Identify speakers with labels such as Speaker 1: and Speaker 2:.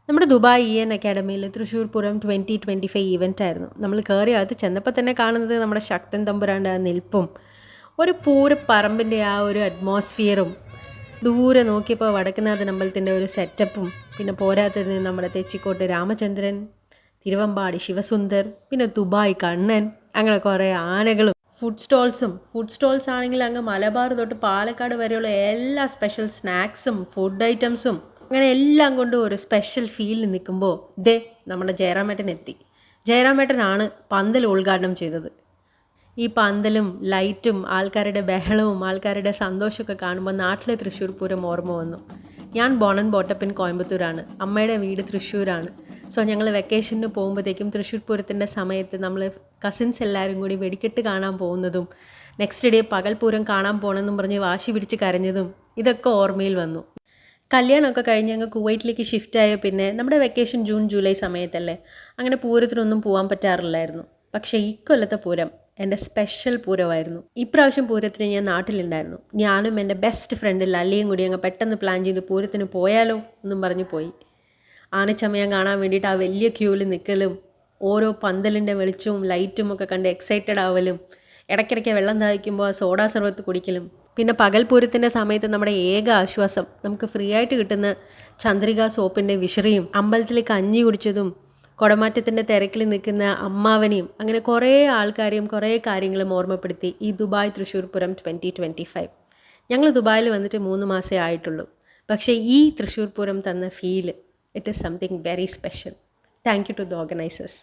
Speaker 1: നമ്മുടെ Dubai അക്കാഡമിയിൽ Thrissur Pooram 2025 event ആയിരുന്നു. നമ്മൾ കയറി അകത്ത് ചെന്നപ്പോൾ തന്നെ കാണുന്നത് നമ്മുടെ ശക്തൻ തമ്പുരാൻ്റെ ആ നിൽപ്പും ഒരു പൂരപ്പറമ്പിൻ്റെ ആ ഒരു അറ്റ്മോസ്ഫിയറും, ദൂരെ നോക്കിയപ്പോൾ വടക്കുന്നാഥൻ അമ്പലത്തിൻ്റെ ഒരു സെറ്റപ്പും, പിന്നെ പോരാത്തതിന് നമ്മുടെ തെച്ചിക്കോട്ട് രാമചന്ദ്രൻ, തിരുവമ്പാടി ശിവസുന്ദർ, പിന്നെ ദുബായ് കണ്ണൻ, അങ്ങനെ കുറേ ആനകളും ഫുഡ് സ്റ്റോൾസ് ആണെങ്കിൽ അങ്ങ് മലബാർ തൊട്ട് പാലക്കാട് വരെയുള്ള എല്ലാ സ്പെഷ്യൽ സ്നാക്സും ഫുഡ് ഐറ്റംസും അങ്ങനെ എല്ലാം കൊണ്ടും ഒരു സ്പെഷ്യൽ ഫീലിൽ നിൽക്കുമ്പോൾ നമ്മുടെ ജയറാമേട്ടൻ എത്തി. ജയറാമേട്ടനാണ് പന്തൽ ഉദ്ഘാടനം ചെയ്തത്. ഈ പന്തലും ലൈറ്റും ആൾക്കാരുടെ ബഹളവും ആൾക്കാരുടെ സന്തോഷമൊക്കെ കാണുമ്പോൾ നാട്ടിലെ തൃശ്ശൂർ പൂരം ഓർമ്മ വന്നു. ഞാൻ ബോൺ ആൻഡ് ബോട്ടപ്പ് ഇൻ കോയമ്പത്തൂരാണ്. അമ്മയുടെ വീട് തൃശ്ശൂരാണ്. സോ ഞങ്ങൾ വെക്കേഷന് പോകുമ്പോഴത്തേക്കും തൃശ്ശൂർ പൂരത്തിൻ്റെ സമയത്ത് നമ്മൾ കസിൻസ് എല്ലാവരും കൂടി വെടിക്കെട്ട് കാണാൻ പോകുന്നതും നെക്സ്റ്റ് ഡേ പകൽപൂരം കാണാൻ പോകണമെന്നും പറഞ്ഞ് വാശി പിടിച്ച് കരഞ്ഞതും ഇതൊക്കെ ഓർമ്മയിൽ വന്നു. കല്യാണമൊക്കെ കഴിഞ്ഞ് അങ്ങ് കുവൈറ്റിലേക്ക് ഷിഫ്റ്റായ പിന്നെ നമ്മുടെ വെക്കേഷൻ ജൂൺ ജൂലൈ സമയത്തല്ലേ, അങ്ങനെ പൂരത്തിനൊന്നും പോകാൻ പറ്റാറില്ലായിരുന്നു. പക്ഷേ ഇക്കൊല്ലത്തെ പൂരം എൻ്റെ സ്പെഷ്യൽ പൂരമായിരുന്നു. ഇപ്രാവശ്യം പൂരത്തിന് ഞാൻ നാട്ടിലുണ്ടായിരുന്നു. ഞാനും എൻ്റെ ബെസ്റ്റ് ഫ്രണ്ട് ലല്ലിയും കൂടി അങ്ങ് പെട്ടെന്ന് പ്ലാൻ ചെയ്ത് പൂരത്തിന് പോയാലോ എന്നും പറഞ്ഞ് പോയി. ആനച്ചമയം കാണാൻ വേണ്ടിയിട്ട് ആ വലിയ ക്യൂവിൽ നിൽക്കലും, ഓരോ പന്തലിൻ്റെ വെളിച്ചവും ലൈറ്റും ഒക്കെ കണ്ട് എക്സൈറ്റഡ് ആവലും, ഇടയ്ക്കിടയ്ക്ക് വെള്ളം ദാഹിക്കുമ്പോൾ ആ സോഡാ സർബത്ത് കുടിക്കലും, പിന്നെ പകൽപൂരത്തിൻ്റെ സമയത്ത് നമ്മുടെ ഏക ആശ്വാസം നമുക്ക് ഫ്രീ ആയിട്ട് കിട്ടുന്ന ചന്ദ്രിക സോപ്പിൻ്റെ വിഷറിയും, അമ്പലത്തിൽ കഞ്ഞി കുടിച്ചതും, കുടമാറ്റത്തിൻ്റെ തിരക്കിൽ നിൽക്കുന്ന അമ്മാവനെയും, അങ്ങനെ കുറേ ആൾക്കാരെയും കുറേ കാര്യങ്ങളും ഓർമ്മപ്പെടുത്തി ഈ ദുബായ് തൃശ്ശൂർ പൂരം 2025. ഞങ്ങൾ ദുബായിൽ വന്നിട്ട് 3 മാസമേ ആയിട്ടുള്ളൂ. പക്ഷേ ഈ തൃശ്ശൂർ പൂരം തന്ന feel, it is something very special. Thank you to the organisers.